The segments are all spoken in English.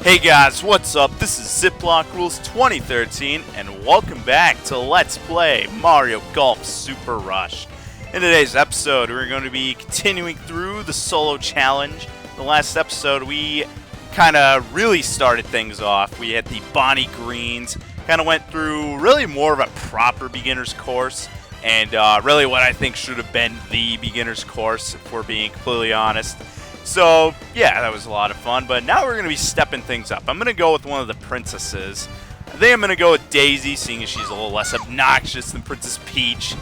Hey guys, what's up? This is Ziploc Rules 2013, and welcome back to Let's Play Mario Golf Super Rush. In today's episode, we're going to be continuing through the solo challenge. The last episode, we kind of really started things off. We had the Bonnie Greens, kind of went through really more of a proper beginner's course, and really what I think should have been the beginner's course, if we're being completely honest. So, yeah, that was a lot of fun, but now we're going to be stepping things up. I'm going to go with one of the princesses. I think I'm going to go with Daisy, seeing as she's a little less obnoxious than Princess Peach.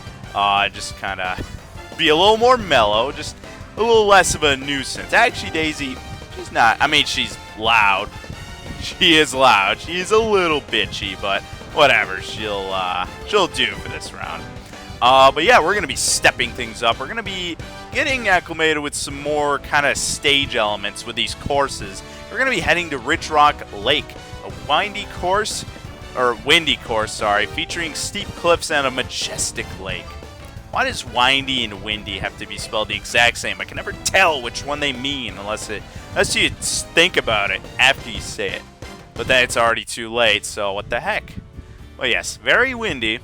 Just kind of be a little more mellow, just a little less of a nuisance. Actually, Daisy, she's not, I mean, she's loud. She is loud. She's a little bitchy, but whatever, she'll do for this round. But yeah, we're going to be stepping things up. We're going to be getting acclimated with some more kind of stage elements with these courses. We're going to be heading to Ridgerock Lake, a windy course, sorry, featuring steep cliffs and a majestic lake. Why does windy and windy have to be spelled the exact same? I can never tell which one they mean unless you think about it after you say it. But then it's already too late, so what the heck? Well, yes, very windy.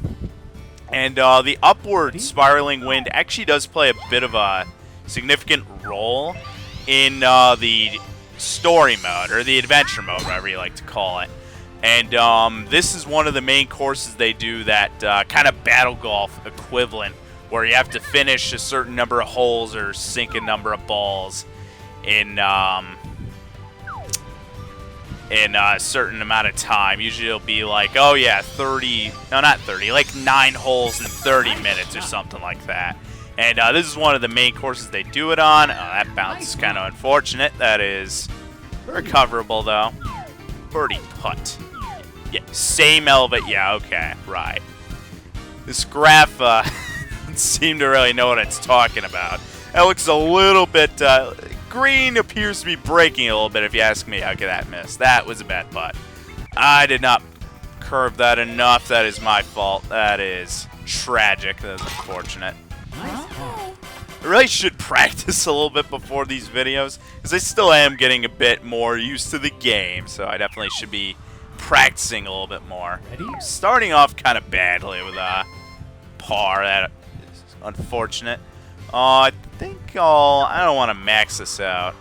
And the upward spiraling wind actually does play a bit of a significant role in the story mode, or the adventure mode, whatever you like to call it. And this is one of the main courses they do, that kind of battle golf equivalent, where you have to finish a certain number of holes or sink a number of balls in a certain amount of time. Usually it'll be like, oh yeah, 30, no not 30, like 9 holes in 30 minutes or something like that. And this is one of the main courses they do it on. That bounce is kind of unfortunate. That is recoverable though. Birdie putt. Yeah, same elevate, yeah, okay, right. This graph doesn't seem to really know what it's talking about. That looks a little bit, green appears to be breaking a little bit, if you ask me. Okay, that missed. That was a bad putt. I did not curve that enough. That is my fault. That is tragic. That is unfortunate. I really should practice a little bit before these videos, because I still am getting a bit more used to the game, so I definitely should be practicing a little bit more. I'm starting off kind of badly with par. That is unfortunate. I think I don't want to max this out.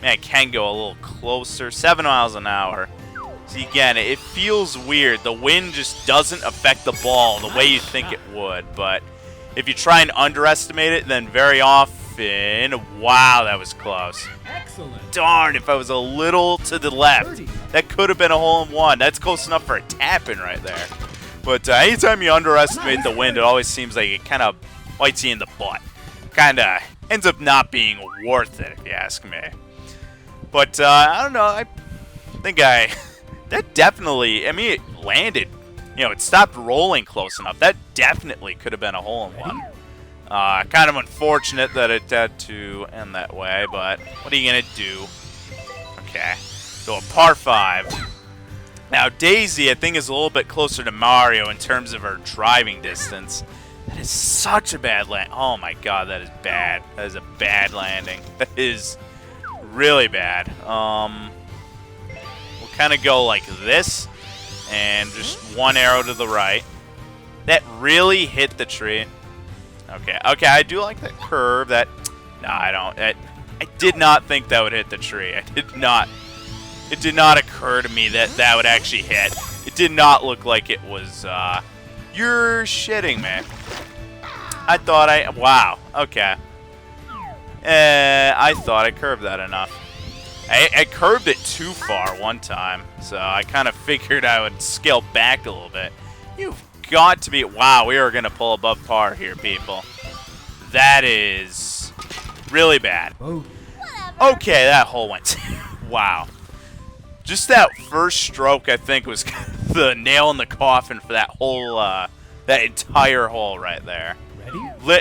Man, I can go a little closer. 7 miles an hour. See, again, it feels weird. The wind just doesn't affect the ball the way you think it would. But if you try and underestimate it, then very often... Wow, that was close. Excellent. Darn, if I was a little to the left, that could have been a hole-in-one. That's close enough for a tap-in right there. But anytime you underestimate the wind, it always seems like it kind of bites you in the butt. Kind of ends up not being worth it, if you ask me. But, I don't know, I think that definitely, I mean, it landed, it stopped rolling close enough. That definitely could have been a hole-in-one. Kind of unfortunate that it had to end that way, but what are you going to do? Okay, so a par 5. Now, Daisy, I think, is a little bit closer to Mario in terms of her driving distance. That is such a bad land. Oh my god, that is bad. That is a bad landing. That is really bad. We'll kind of go like this, and just one arrow to the right. That really hit the tree. Okay, I do like that curve. No, I don't. I did not think that would hit the tree. It did not occur to me that that would actually hit. It did not look like it was, You're shitting me. Wow, okay. I thought I curved that enough. I curved it too far one time, so I kind of figured I would scale back a little bit. You've got to be, wow, we are going to pull above par here, people. That is really bad. Okay, that hole went, wow. Just that first stroke, I think, was the nail in the coffin for that whole, that entire hole right there.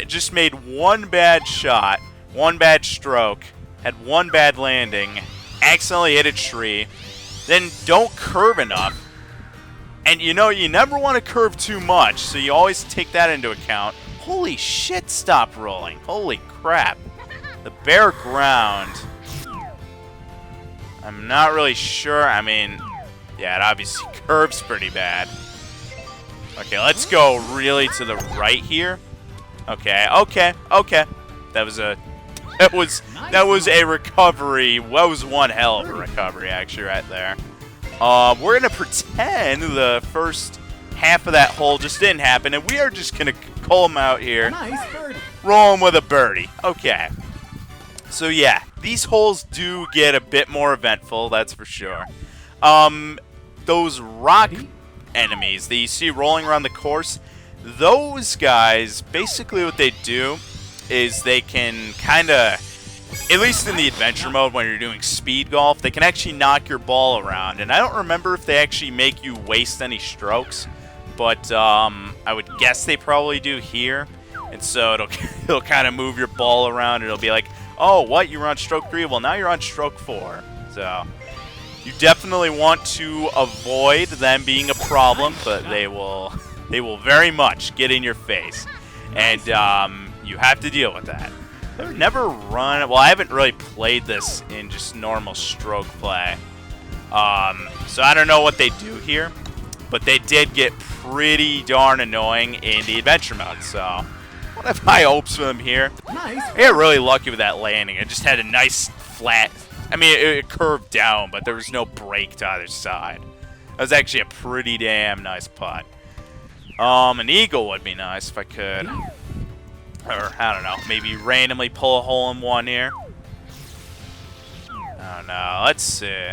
Just made one bad shot, one bad stroke, had one bad landing, accidentally hit a tree, then don't curve enough. And you never want to curve too much, so you always take that into account. Holy shit, stop rolling. Holy crap. The bare ground. I'm not really sure. I mean, yeah, it obviously curves pretty bad. Okay, let's go really to the right here. Okay, okay, okay. That was a recovery. That was one hell of a recovery, actually, right there. We're gonna pretend the first half of that hole just didn't happen, and we are just gonna call him out here. Nice birdie. Roll him with a birdie. Okay. So yeah, these holes do get a bit more eventful, that's for sure. Those rock enemies that you see rolling around the course, those guys, basically what they do is they can kind of, at least in the adventure mode when you're doing speed golf, they can actually knock your ball around. And I don't remember if they actually make you waste any strokes, but I would guess they probably do here. And so it'll kind of move your ball around, and it'll be like, oh, what? You were on stroke 3? Well, now you're on stroke 4. So you definitely want to avoid them being a problem, but they will very much get in your face. And you have to deal with that. I've never run... Well, I haven't really played this in just normal stroke play. So I don't know what they do here, but they did get pretty darn annoying in the adventure mode, so... I have high hopes for them here. Nice. I got really lucky with that landing. I just had a nice flat... I mean, it curved down, but there was no break to either side. That was actually a pretty damn nice putt. An eagle would be nice if I could. Or, I don't know, maybe randomly pull a hole in one here. I don't know. Let's see.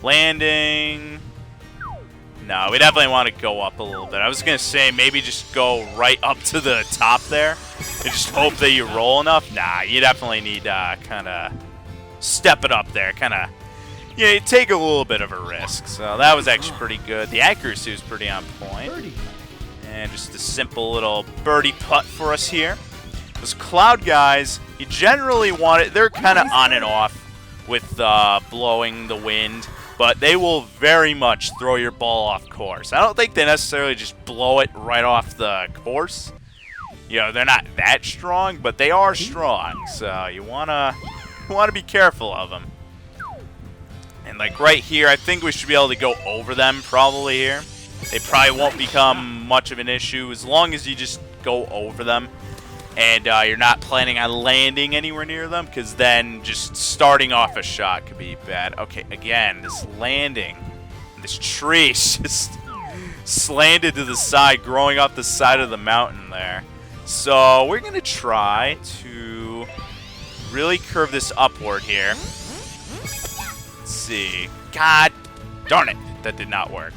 Landing... No, we definitely want to go up a little bit. I was going to say maybe just go right up to the top there and just hope that you roll enough. Nah, you definitely need to kind of step it up there. Kind of, yeah, you take a little bit of a risk. So that was actually pretty good. The accuracy was pretty on point. And just a simple little birdie putt for us here. Those cloud guys, you generally want it. They're kind of on and off with blowing the wind. But they will very much throw your ball off course. I don't think they necessarily just blow it right off the course. You know, they're not that strong, but they are strong. So you wanna be careful of them. And like right here, I think we should be able to go over them probably here. They probably won't become much of an issue as long as you just go over them. And you're not planning on landing anywhere near them, because then just starting off a shot could be bad. Okay, again, this landing, this tree is just slanted to the side, growing up the side of the mountain there. So we're going to try to really curve this upward here. Let's see. God darn it, that did not work.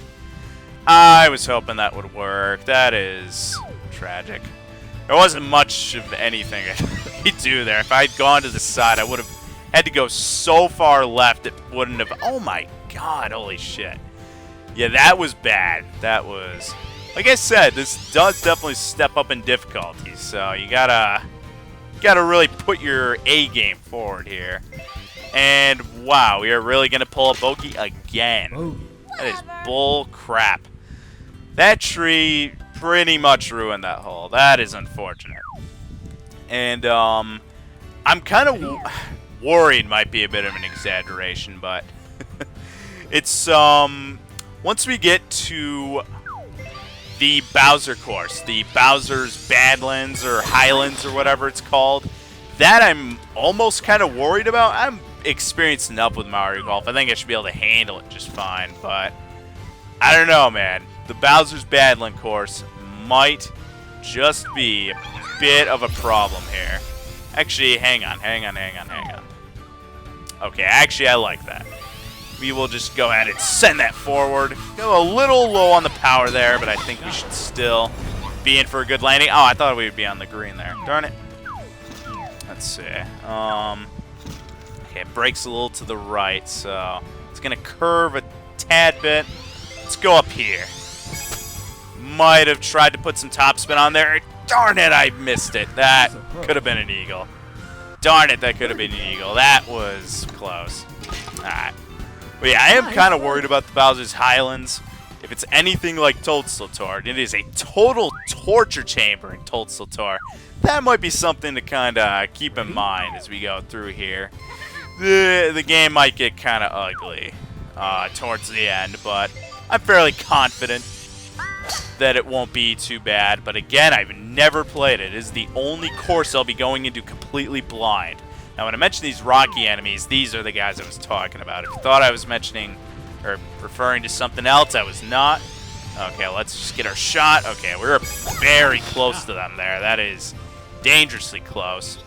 I was hoping that would work. That is tragic. There wasn't much of anything I could do there. If I had gone to the side, I would have had to go so far left it wouldn't have... Oh my god, holy shit. Yeah, that was bad. That was... Like I said, this does definitely step up in difficulty, so you gotta really put your A game forward here. And wow, we are really gonna pull a bogey again. That is bull crap. That tree pretty much ruined that hole. That is unfortunate. And I'm kind of worried, might be a bit of an exaggeration, but it's once we get to the Bowser course, the Bowser's Badlands or Highlands or whatever it's called, that I'm almost kind of worried about. I'm experienced enough with Mario Golf. I think I should be able to handle it just fine, but I don't know, man. The Bowser's Badland course might just be a bit of a problem here. Actually, hang on. Okay, actually, I like that. We will just go ahead and send that forward. Go a little low on the power there, but I think we should still be in for a good landing. Oh, I thought we would be on the green there. Darn it. Let's see. Okay, it breaks a little to the right, so it's going to curve a tad bit. Let's go up here. Might have tried to put some topspin on there. Darn it, I missed it. That could have been an eagle. Darn it, that could have been an eagle. That was close. Alright. But yeah, I am kind of worried about the Bowser's Highlands. If it's anything like Toadstool Tour, it is a total torture chamber in Toadstool Tour. That might be something to kind of keep in mind as we go through here. the game might get kind of ugly towards the end, but I'm fairly confident that it won't be too bad. But again, I've never played it. It is the only course I'll be going into completely blind. Now, when I mention these rocky enemies, these are the guys I was talking about. If you thought I was mentioning or referring to something else, I was not. Okay, let's just get our shot. Okay, we're very close to them there. That is dangerously close.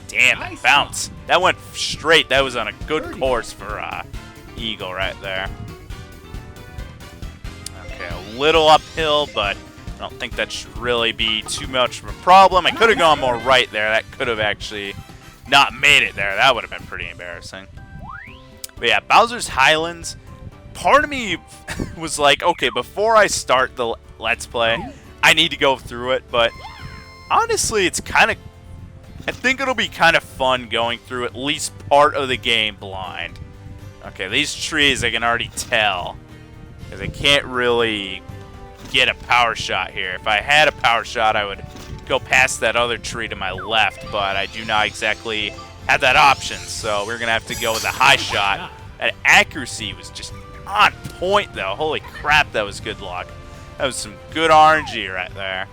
Damn, that bounce. That went straight. That was on a good course for Eagle right there. Okay, a little uphill, but I don't think that should really be too much of a problem. I could have gone more right there. That could have actually not made it there. That would have been pretty embarrassing. But yeah, Bowser's Highlands. Part of me was like, okay, before I start the Let's Play, I need to go through it. But honestly, it's kind of... I think it'll be kind of fun going through at least part of the game blind. Okay, these trees I can already tell. Because I can't really get a power shot here. If I had a power shot, I would go past that other tree to my left. But I do not exactly have that option. So we're going to have to go with a high shot. That accuracy was just on point, though. Holy crap, that was good luck. That was some good RNG right there.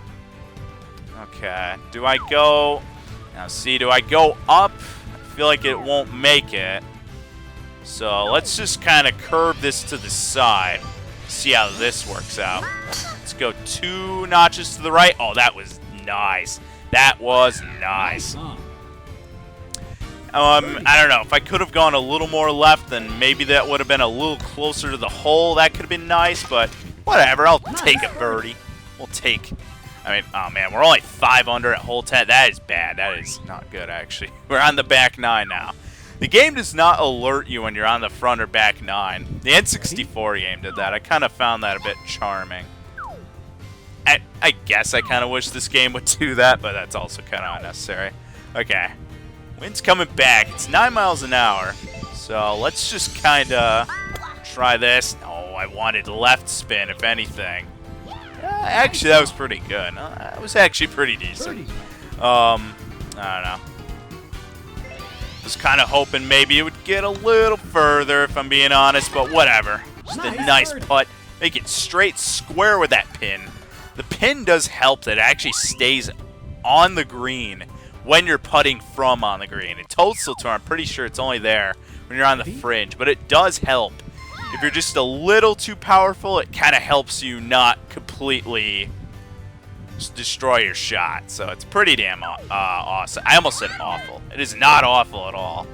Okay, do I go... Now, see, do I go up? I feel like it won't make it. So let's just kind of curve this to the side. See how this works out. Let's go 2 notches to the right. Oh, that was nice. That was nice. I don't know. If I could have gone a little more left, then maybe that would have been a little closer to the hole. That could have been nice, but whatever. I'll take a birdie. We'll take... I mean, oh man, we're only 5 under at hole 10. That is bad. That is not good, actually. We're on the back 9 now. The game does not alert you when you're on the front or back 9. The N64 game did that. I kind of found that a bit charming. I guess I kind of wish this game would do that, but that's also kind of unnecessary. Okay. Wind's coming back. It's 9 miles an hour. So let's just kind of try this. Oh, I wanted left spin, if anything. Actually, that was pretty good. That was actually pretty decent. I don't know. Was kind of hoping maybe it would get a little further, if I'm being honest, but whatever. Just a nice putt. Make it straight square with that pin. The pin does help that it actually stays on the green when you're putting from on the green. In Toadstool Tour, I'm pretty sure it's only there when you're on the fringe, but it does help. If you're just a little too powerful, it kind of helps you not completely destroy your shot. So it's pretty damn awesome. I almost said awful. It is not awful at all.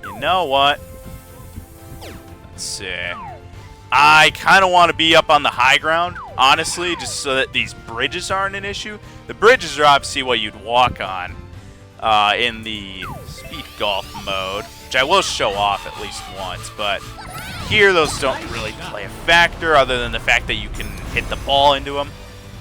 You know what? Let's see. I kind of want to be up on the high ground, honestly, just so that these bridges aren't an issue. The bridges are obviously what you'd walk on in the speed golf mode, which I will show off at least once, but here those don't really play a factor other than the fact that you can hit the ball into them.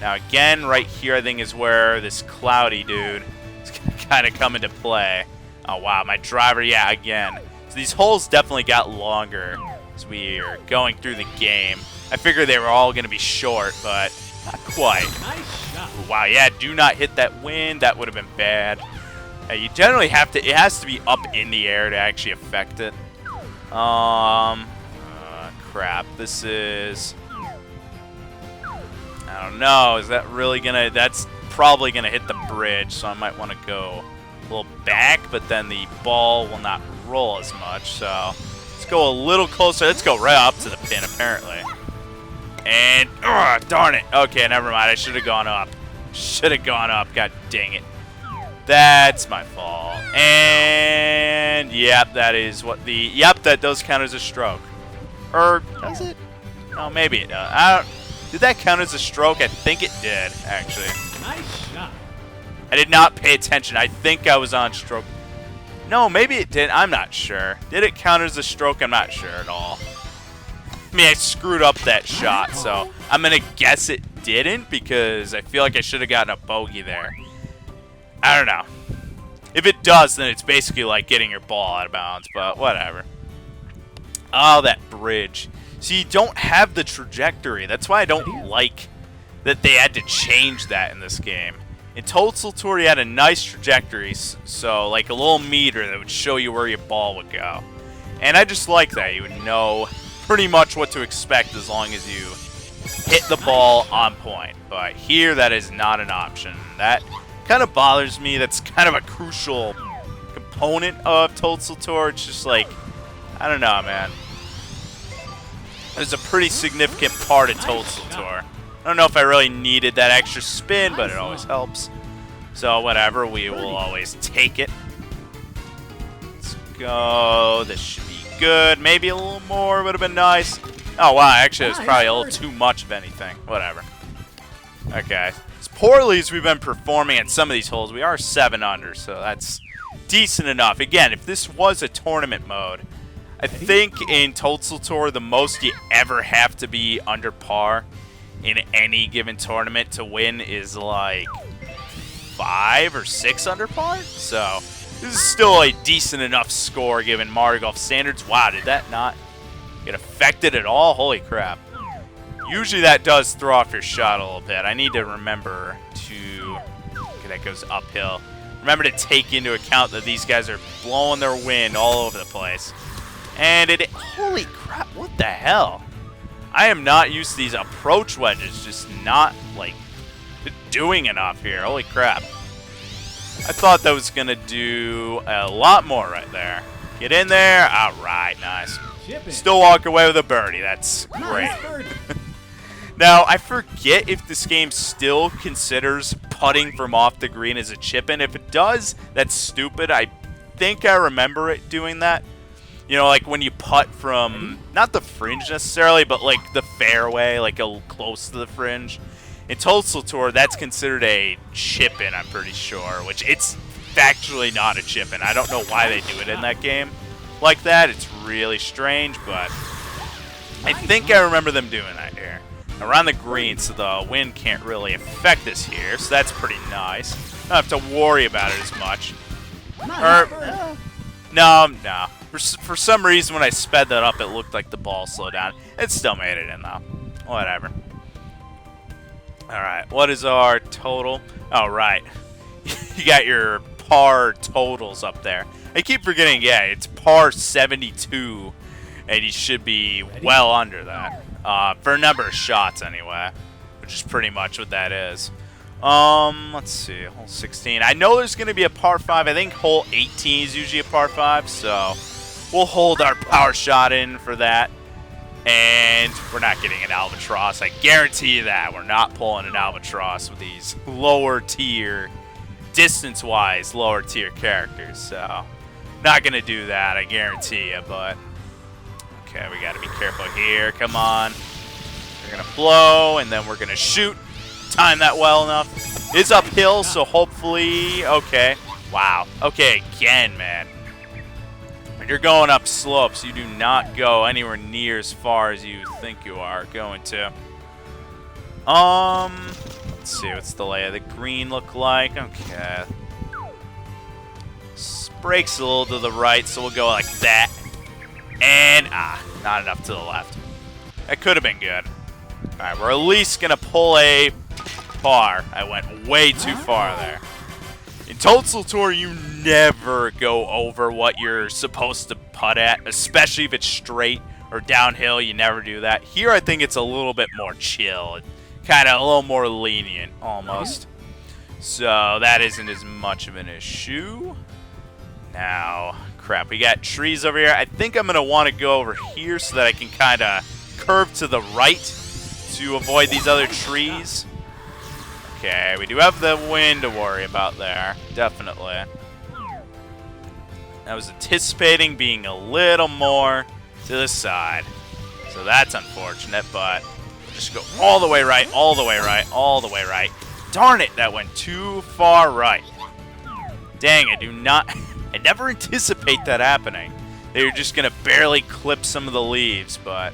Now again, right here I think is where this cloudy dude is going to kind of come into play. Oh wow, my driver, yeah, again. So these holes definitely got longer as we are going through the game. I figured they were all going to be short, but not quite. Ooh, wow, yeah, do not hit that wind. That would have been bad. You generally have to, it has to be up in the air to actually affect it. Crap, this is, I don't know, is that really gonna, that's probably gonna hit the bridge, so I might want to go a little back, but then the ball will not roll as much, so let's go a little closer. Let's go right up to the pin, apparently. And, darn it. Okay, never mind, I should have gone up. Should have gone up, god dang it. That's my fault. And yep, that is what the, yep, that does count as a stroke. Or does it? Oh, maybe it does. I don't, did that count as a stroke? I think it did, actually. Nice shot. I did not pay attention. I think I was on stroke. No, maybe it did. I'm not sure. Did it count as a stroke? I'm not sure at all. I mean, I screwed up that shot, so I'm going to guess it didn't because I feel like I should have gotten a bogey there. I don't know. If it does, then it's basically like getting your ball out of bounds, but whatever. Oh, that bridge. See, you don't have the trajectory. That's why I don't like that they had to change that in this game. In Toadstool Tour, you had a nice trajectory, so like a little meter that would show you where your ball would go. And I just like that. You would know pretty much what to expect as long as you hit the ball on point. But here, that is not an option. That kind of bothers me. That's kind of a crucial component of Toadstool Tour. It's just like, I don't know, man. It's a pretty significant part of Toadstool Tour. I don't know if I really needed that extra spin, but it always helps. So whatever, we will always take it. Let's go. This should be good. Maybe a little more would have been nice. Oh, wow. Actually, it was probably a little too much of anything. Whatever. Okay. As poorly as we've been performing at some of these holes, we are 7 under, so that's decent enough. Again, if this was a tournament mode, I think in Toadstool Tour, the most you ever have to be under par in any given tournament to win is like 5 or 6 under par. So this is still a decent enough score given Mario Golf standards. Wow, did that not get affected at all? Holy crap. Usually that does throw off your shot a little bit. I need to remember to... Okay, that goes uphill. Remember to take into account that these guys are blowing their wind all over the place. And it... Holy crap, what the hell? I am not used to these approach wedges, just not, like, doing enough here. Holy crap. I thought that was going to do a lot more right there. Get in there. All right, nice. Still walk away with a birdie. That's great. Now, I forget if this game still considers putting from off the green as a chip-in. If it does, that's stupid. I think I remember it doing that. You know, like when you putt from, not the fringe necessarily, but like the fairway, like close to the fringe. In Toadstool Tour, that's considered a chip-in, I'm pretty sure, which it's factually not a chip-in. I don't know why they do it in that game like that. It's really strange, but I think I remember them doing that here. Around the green, so the wind can't really affect us here, so that's pretty nice. Don't have to worry about it as much. No. For some reason, when I sped that up, it looked like the ball slowed down. It still made it in, though. Whatever. Alright, what is our total? Oh, right. You got your par totals up there. I keep forgetting, yeah, it's par 72, and you should be well under that. For a number of shots, anyway, which is pretty much what that is. Let's see, hole 16. I know there's going to be a par 5. I think hole 18 is usually a par 5, so we'll hold our power shot in for that. And we're not getting an albatross. I guarantee you that. We're not pulling an albatross with these lower tier, distance-wise, lower tier characters. So, not going to do that, I guarantee you, but... Okay, we got to be careful here. Come on. We're going to blow, and then we're going to shoot. Time that well enough. It's uphill, so hopefully... Okay. Wow. Okay, again, man. When you're going up slopes, you do not go anywhere near as far as you think you are going to. Let's see. What's the lay of the green look like? Okay. Breaks a little to the right, so we'll go like that. And, not enough to the left. That could have been good. Alright, we're at least going to pull a par. I went way too far there. In Toadstool Tour, you never go over what you're supposed to putt at, especially if it's straight or downhill. You never do that. Here, I think it's a little bit more chill. Kind of a little more lenient, almost. So, that isn't as much of an issue. Now... Crap, we got trees over here. I think I'm going to want to go over here so that I can kind of curve to the right to avoid these other trees. Okay, we do have the wind to worry about there. Definitely. I was anticipating being a little more to the side. So that's unfortunate, but just go all the way right, all the way right, all the way right. Darn it, that went too far right. Dang, I do not... I never anticipate that happening. They're just going to barely clip some of the leaves, but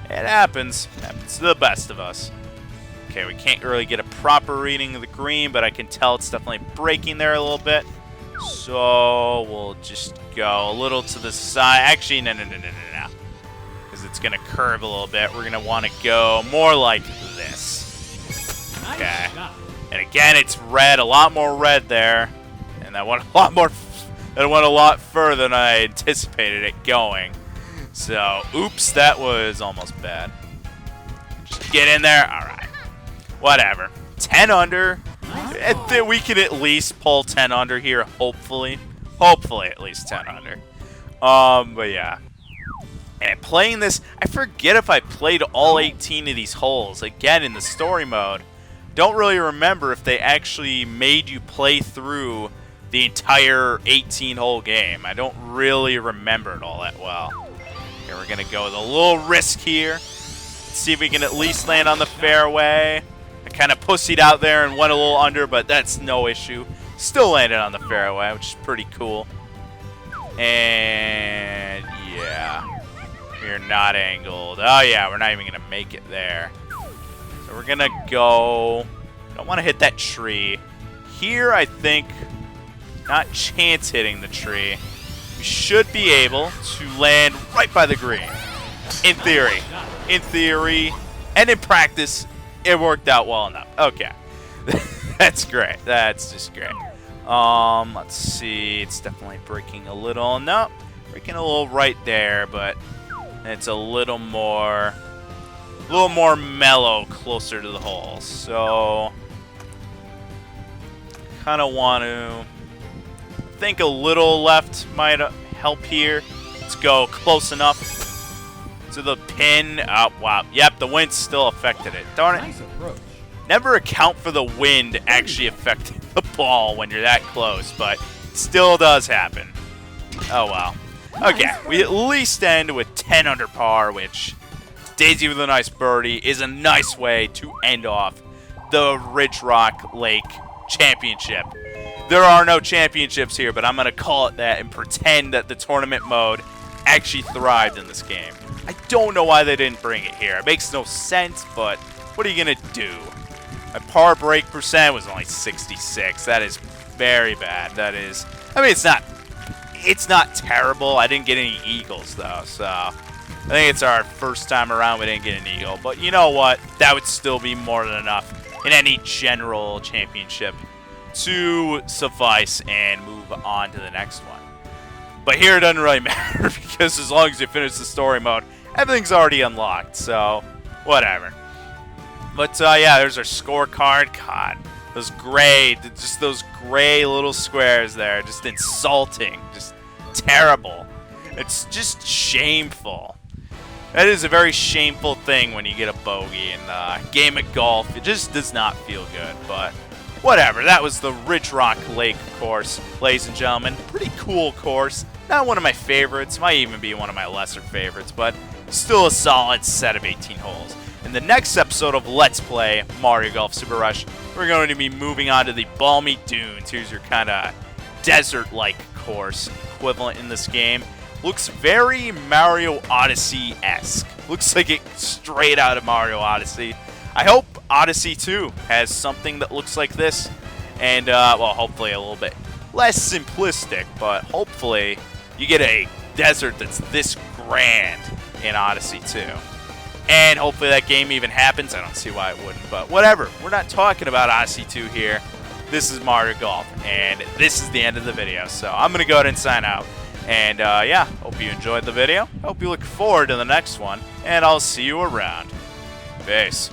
it happens. It happens to the best of us. Okay, we can't really get a proper reading of the green, but I can tell it's definitely breaking there a little bit. So we'll just go a little to the side. Actually, no. Because it's going to curve a little bit. We're going to want to go more like this. Okay. And again, it's red, a lot more red there. And that went a lot more, that went a lot further than I anticipated it going. So, oops, that was almost bad. Just get in there. All right. Whatever. 10 under. We can at least pull 10 under here, hopefully. Hopefully at least 10 under. But yeah. And playing this, I forget if I played all 18 of these holes. Again, in the story mode. Don't really remember if they actually made you play through the entire 18-hole game. I don't really remember it all that well. Here we're going to go with a little risk here. Let's see if we can at least land on the fairway. I kind of pussied out there and went a little under, but that's no issue. Still landed on the fairway, which is pretty cool. And yeah, we're not angled. Oh yeah, we're not even going to make it there. So we're going to go, don't want to hit that tree. Here, I think, not chance hitting the tree. We should be able to land right by the green. In theory. In theory. And in practice, it worked out well enough. Okay. That's great. That's just great. Let's see. It's definitely breaking a little. No, breaking a little right there, but it's a little more mellow closer to the hole. So kind of want to think a little left might help here. Let's go close enough to the pin. Oh, wow. Yep, the wind still affected it. Darn it. Nice approach. Never account for the wind actually affecting the ball when you're that close, but it still does happen. Oh, well. Okay, we at least end with 10 under par, which, Daisy with a nice birdie, is a nice way to end off the Ridgerock Lake Championship. There are no championships here, but I'm going to call it that and pretend that the tournament mode actually thrived in this game. I don't know why they didn't bring it here. It makes no sense, but what are you going to do? My par break percent was only 66. That is very bad. That is, I mean, it's not terrible. I didn't get any eagles, though, so I think it's our first time around we didn't get an eagle. But you know what? That would still be more than enough in any general championship to suffice and move on to the next one. But here it doesn't really matter because as long as you finish the story mode, everything's already unlocked, so whatever. But yeah, there's our scorecard. God, those gray little squares there, just insulting, just terrible. It's just shameful. That is a very shameful thing when you get a bogey in the game of golf. It just does not feel good, but whatever. That was the Ridgerock Lake course, ladies and gentlemen. Pretty cool course. Not one of my favorites. Might even be one of my lesser favorites, but still a solid set of 18 holes. In the next episode of Let's Play Mario Golf Super Rush, we're going to be moving on to the Balmy Dunes. Here's your kind of desert-like course equivalent in this game. Looks very Mario Odyssey-esque. Looks like it's straight out of Mario Odyssey. I hope Odyssey 2 has something that looks like this. And, well, hopefully a little bit less simplistic, but hopefully you get a desert that's this grand in Odyssey 2. And hopefully that game even happens. I don't see why it wouldn't, but whatever. We're not talking about Odyssey 2 here. This is Mario Golf, and this is the end of the video. So I'm going to go ahead and sign out. And, yeah, hope you enjoyed the video. Hope you look forward to the next one, and I'll see you around. Peace.